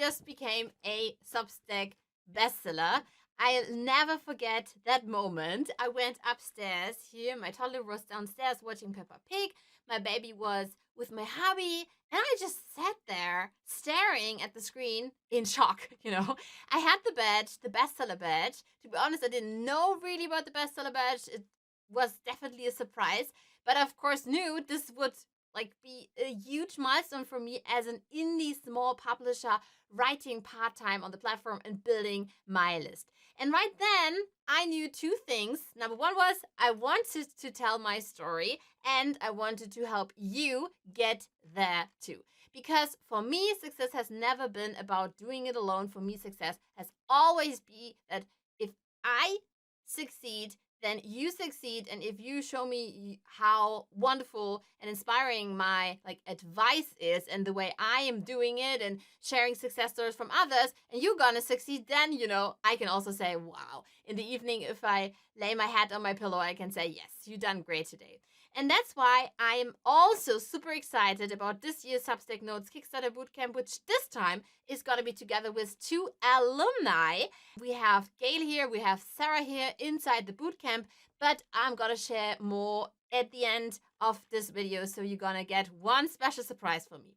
just became a Substack bestseller. I'll never forget that moment. I went upstairs here. My toddler was downstairs watching Peppa Pig. My baby was with my hubby. And I just sat there staring at the screen in shock, I had the badge, the bestseller badge. To be honest, I didn't know really about the bestseller badge. It was definitely a surprise. But I, of course, knew this would be a huge milestone for me as an indie small publisher writing part-time on the platform and building my list. And right then, I knew two things. Number one was I wanted to tell my story and I wanted to help you get there too. Because for me, success has never been about doing it alone. For me, success has always been that if I succeed, then you succeed. And if you show me how wonderful and inspiring my advice is and the way I am doing it and sharing success stories from others, and you're gonna succeed, then I can also say, wow. In the evening, if I lay my head on my pillow, I can say, yes, you done great today. And that's why I am also super excited about this year's Substack Notes Kickstarter Bootcamp, which this time is going to be together with two alumni. We have Gail here, we have Sara here inside the bootcamp, but I'm going to share more at the end of this video, so you're going to get one special surprise from me.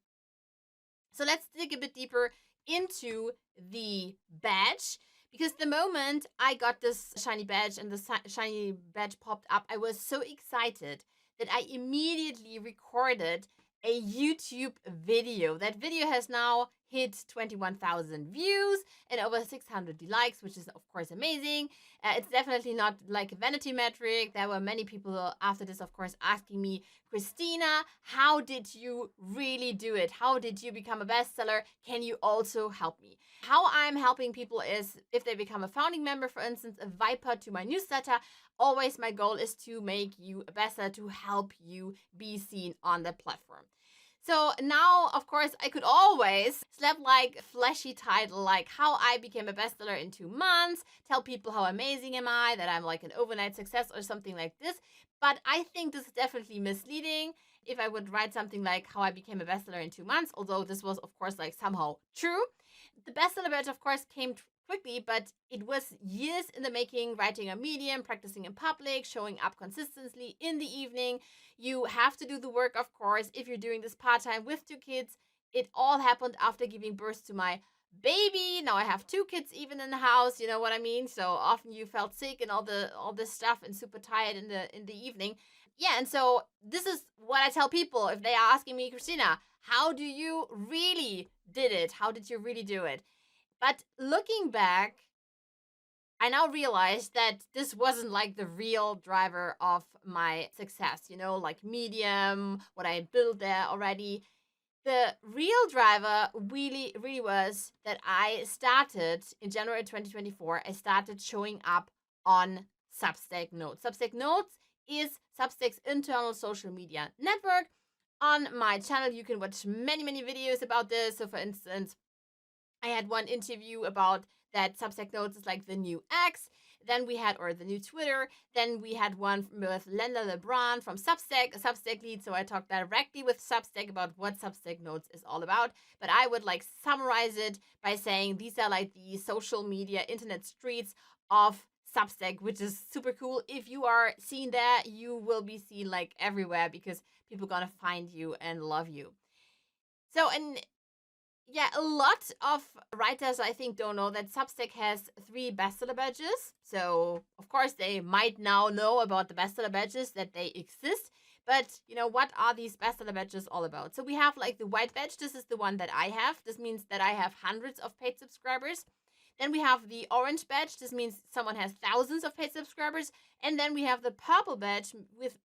So let's dig a bit deeper into the badge. Because the moment I got this shiny badge and the shiny badge popped up, I was so excited that I immediately recorded a YouTube video. That video has now hit 21,000 views and over 600 likes, which is of course amazing. It's definitely not like a vanity metric. There were many people after this, of course, asking me, Christina, how did you really do it? How did you become a bestseller? Can you also help me? How I'm helping people is if they become a founding member, for instance, a Viper to my newsletter, always my goal is to make you a bestseller, to help you be seen on the platform. So now, of course, I could always slap a flashy title like how I became a bestseller in 2 months, tell people how amazing am I, that I'm an overnight success or something like this. But I think this is definitely misleading if I would write something like how I became a bestseller in 2 months, although this was, of course, somehow true. The bestseller badge, of course, came quickly, but it was years in the making, writing on Medium, practicing in public, showing up consistently in the evening. You have to do the work, of course, if you're doing this part-time with 2 kids. It all happened after giving birth to my baby. Now I have 2 kids even in the house, you know what I mean? So often you felt sick and all this stuff and super tired in the evening. Yeah, and so this is what I tell people if they are asking me, Christina, how do you really did it? How did you really do it? But looking back, I now realize that this wasn't the real driver of my success, Medium, what I built there already. The real driver really, really was that I started in January 2024, I started showing up on Substack Notes. Substack Notes is Substack's internal social media network. On my channel, you can watch many, many videos about this. So for instance, I had one interview about that Substack Notes is the new X. Then we had, or the new Twitter. Then we had one with Lenda LeBron from Substack, a Substack lead. So I talked directly with Substack about what Substack Notes is all about. But I would summarize it by saying these are the social media internet streets of Substack, which is super cool. If you are seen there, you will be seen everywhere because people are gonna find you and love you. So, and yeah, a lot of writers, I think, don't know that Substack has 3 bestseller badges. So, of course, they might now know about the bestseller badges, that they exist. But, what are these bestseller badges all about? So we have the white badge. This is the one that I have. This means that I have hundreds of paid subscribers. Then we have the orange badge. This means someone has thousands of paid subscribers. And then we have the purple badge,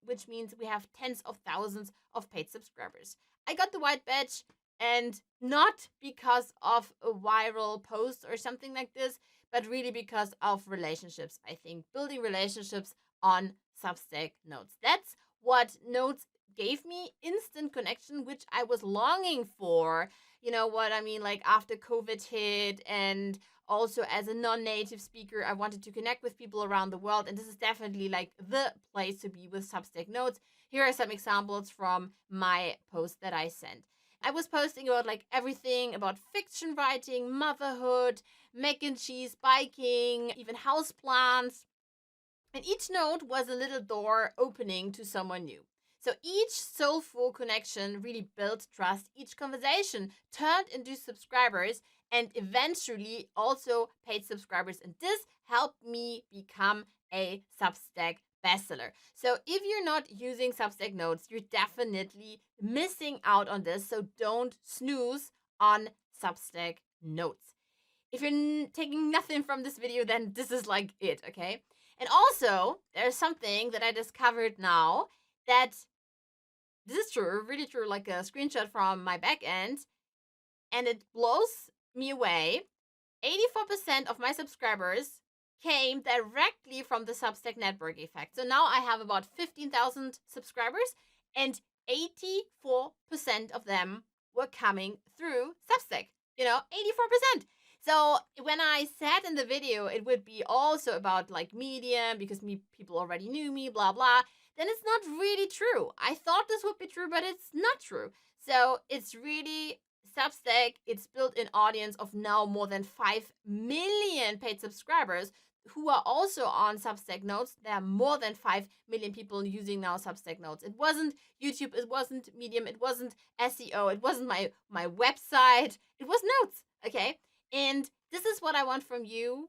which means we have tens of thousands of paid subscribers. I got the white badge, and not because of a viral post or something like this, but really because of relationships. I think building relationships on Substack Notes. That's what Notes gave me, instant connection, which I was longing for. You know what I mean? After COVID hit, and also as a non-native speaker, I wanted to connect with people around the world. And this is definitely the place to be with Substack Notes. Here are some examples from my post that I sent. I was posting about like everything about fiction writing, motherhood, mac and cheese, biking, even houseplants. And each note was a little door opening to someone new. So each soulful connection really built trust. Each conversation turned into subscribers and eventually also paid subscribers. And this helped me become a Substack bestseller. So if you're not using Substack Notes, you're definitely missing out on this. So don't snooze on Substack Notes. If you're taking nothing from this video, then this is like it, okay? And also, there's something that I discovered now that this is true, really true, like a screenshot from my back end, and it blows me away. 84% of my subscribers came directly from the Substack network effect. So now I have about 15,000 subscribers, and 84% of them were coming through Substack. 84%. So when I said in the video it would be also about like Medium because people already knew me, blah, blah, then it's not really true. I thought this would be true, but it's not true. So it's really Substack. It's built an audience of now more than 5 million paid subscribers who are also on Substack Notes. There are more than 5 million people using now Substack Notes. It wasn't YouTube, it wasn't Medium, it wasn't SEO, it wasn't my website, it was Notes, okay? And this is what I want from you.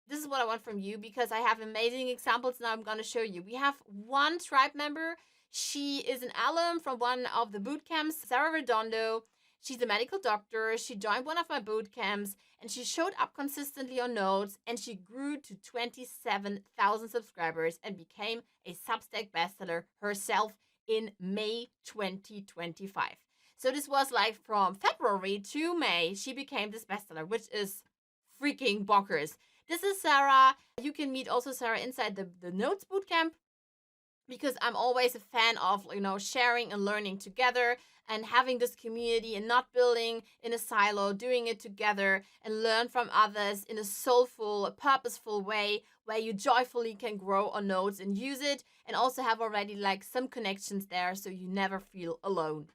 This is what I want from you because I have amazing examples now I'm going to show you. We have one tribe member. She is an alum from one of the boot camps, Sara Redondo. She's a medical doctor. She joined one of my boot camps and she showed up consistently on Notes and she grew to 27,000 subscribers and became a Substack bestseller herself in May 2025. So this was like from February to May, she became this bestseller, which is freaking bonkers. This is Sara. You can meet also Sara inside the Notes Bootcamp because I'm always a fan of, sharing and learning together and having this community and not building in a silo, doing it together and learn from others in a soulful, purposeful way where you joyfully can grow on Notes and use it and also have already like some connections there so you never feel alone.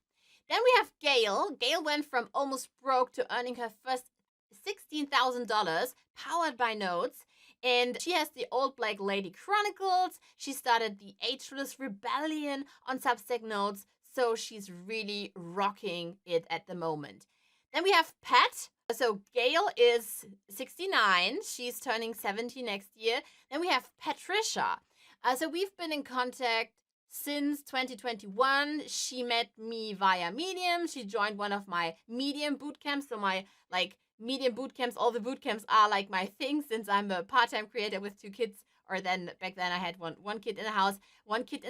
Then we have Gail. Gail went from almost broke to earning her first $16,000 powered by Notes. And she has the Old Black Lady Chronicles. She started the Ageless Rebellion on Substack Notes. So she's really rocking it at the moment. Then we have Pat. So Gail is 69. She's turning 70 next year. Then we have Patricia. So we've been in contact since 2021. She met me via Medium. She joined one of my Medium bootcamps. So my Medium bootcamps, all the bootcamps are like my thing since I'm a part-time creator with 2 kids. Or then back then I had one kid in the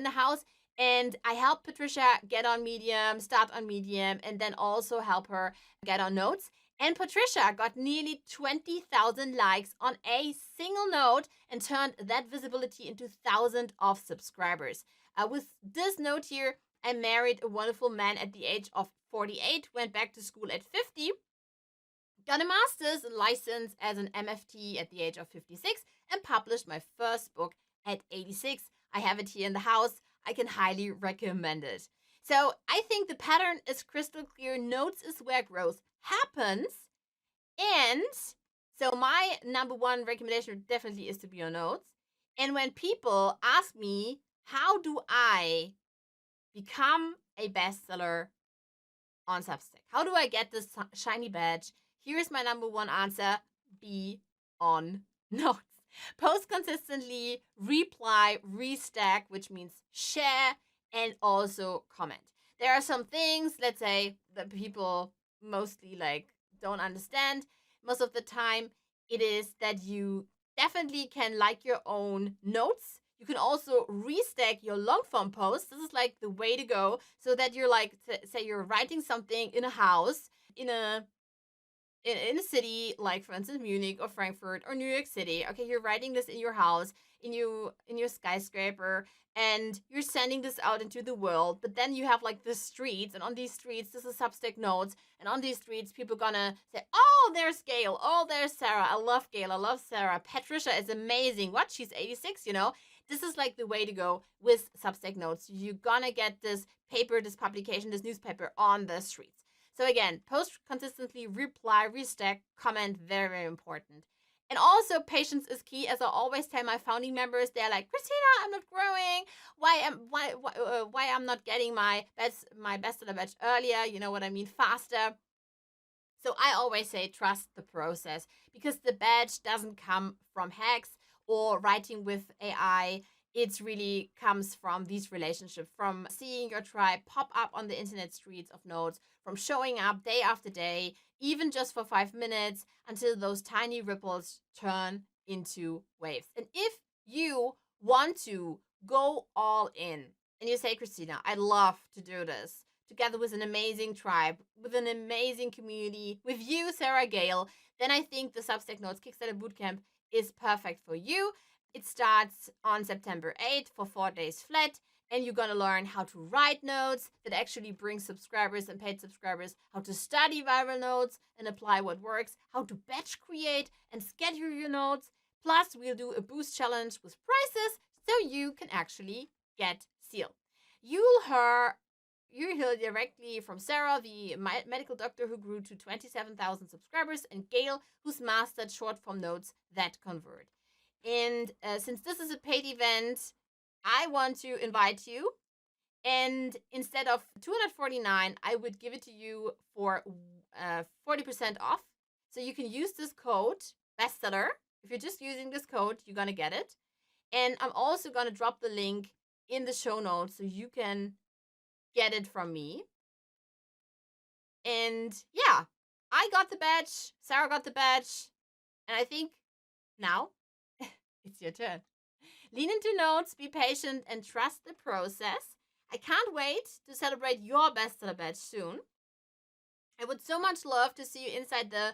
house. And I helped Patricia get on Medium, start on Medium, and then also help her get on Notes. And Patricia got nearly 20,000 likes on a single note and turned that visibility into thousands of subscribers. With this note here, I married a wonderful man at the age of 48, went back to school at 50, got a master's license as an MFT at the age of 56, and published my first book at 86. I have it here in the house. I can highly recommend it. So I think the pattern is crystal clear. Notes is where growth happens. And so my number one recommendation definitely is to be on Notes. And when people ask me, how do I become a bestseller on Substack? How do I get this shiny badge? Here's my number one answer. Be on Notes. Post consistently, reply, restack, which means share, and also comment. There are some things, let's say, that people mostly don't understand. Most of the time, it is that you definitely can like your own notes. You can also restack your long form posts. This is like the way to go, so that you're say you're writing something in a house, in a city, like for instance Munich or Frankfurt or New York City. Okay, you're writing this in your house, in your skyscraper, and you're sending this out into the world. But then you have like the streets, and on these streets, this is Substack Notes, and on these streets, people gonna say, "Oh, there's Gail. Oh, there's Sara. I love Gail. I love Sara. Patricia is amazing. What? She's 86. This is like the way to go with Substack Notes. You're gonna get this paper, this publication, this newspaper on the streets. So again, post consistently, reply, restack, comment, very, very important. And also, patience is key. As I always tell my founding members, they're like, Christina, I'm not growing. Why I'm not getting my bestseller batch earlier? You know what I mean? Faster. So I always say trust the process, because the badge doesn't come from hacks or writing with AI. It really comes from these relationships, from seeing your tribe pop up on the internet streets of Notes, from showing up day after day, even just for 5 minutes, until those tiny ripples turn into waves. And if you want to go all in and you say, Christina, I'd love to do this together with an amazing tribe, with an amazing community, with you, Sara, Gail, then I think the Substack Notes Kickstarter Bootcamp is perfect for you. It starts on September 8th for 4 days flat, and you're going to learn how to write notes that actually bring subscribers and paid subscribers, how to study viral notes and apply what works, how to batch create and schedule your notes. Plus, we'll do a boost challenge with prizes so you can actually get sealed. You'll hear directly from Sara, the medical doctor who grew to 27,000 subscribers, and Gail, who's mastered short form notes that convert. And since this is a paid event, I want to invite you. And instead of $249, I would give it to you for 40% off. So you can use this code, bestseller. If you're just using this code, you're going to get it. And I'm also going to drop the link in the show notes so you can get it from me. And yeah, I got the badge, Sara got the badge, and I think now it's your turn. Lean into notes, be patient, and trust the process. I can't wait to celebrate your bestseller badge soon. I would so much love to see you inside the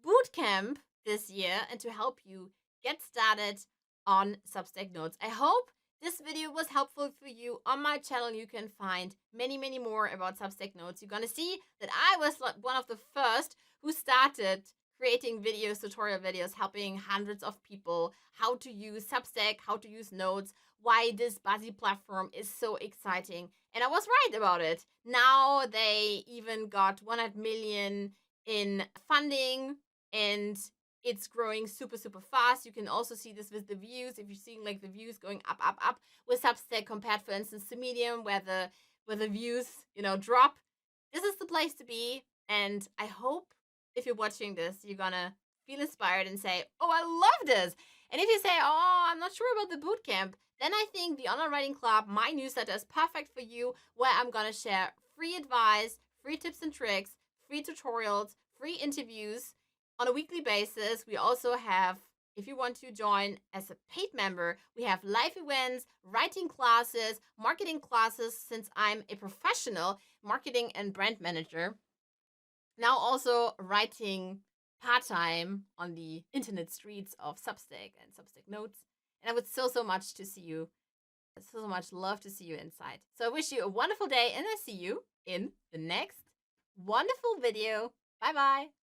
bootcamp this year and to help you get started on Substack Notes. I hope this video was helpful for you. On my channel, you can find many, many more about Substack Notes. You're going to see that I was one of the first who started creating videos, tutorial videos, helping hundreds of people how to use Substack, how to use Notes, why this Buzzy platform is so exciting. And I was right about it. Now they even got 100 million in funding, and it's growing super, super fast. You can also see this with the views. If you're seeing like the views going up, up, up with Substack compared, for instance, to Medium, where the views, drop. This is the place to be. And I hope if you're watching this, you're gonna feel inspired and say, oh, I love this. And if you say, oh, I'm not sure about the bootcamp, then I think the Online Writing Club, my newsletter, is perfect for you, where I'm gonna share free advice, free tips and tricks, free tutorials, free interviews on a weekly basis. We also have, if you want to join as a paid member, we have live events, writing classes, marketing classes, since I'm a professional marketing and brand manager. Now also writing part-time on the internet streets of Substack and Substack Notes. And I would so much to see you, so much love to see you inside. So I wish you a wonderful day, and I see you in the next wonderful video. Bye-bye.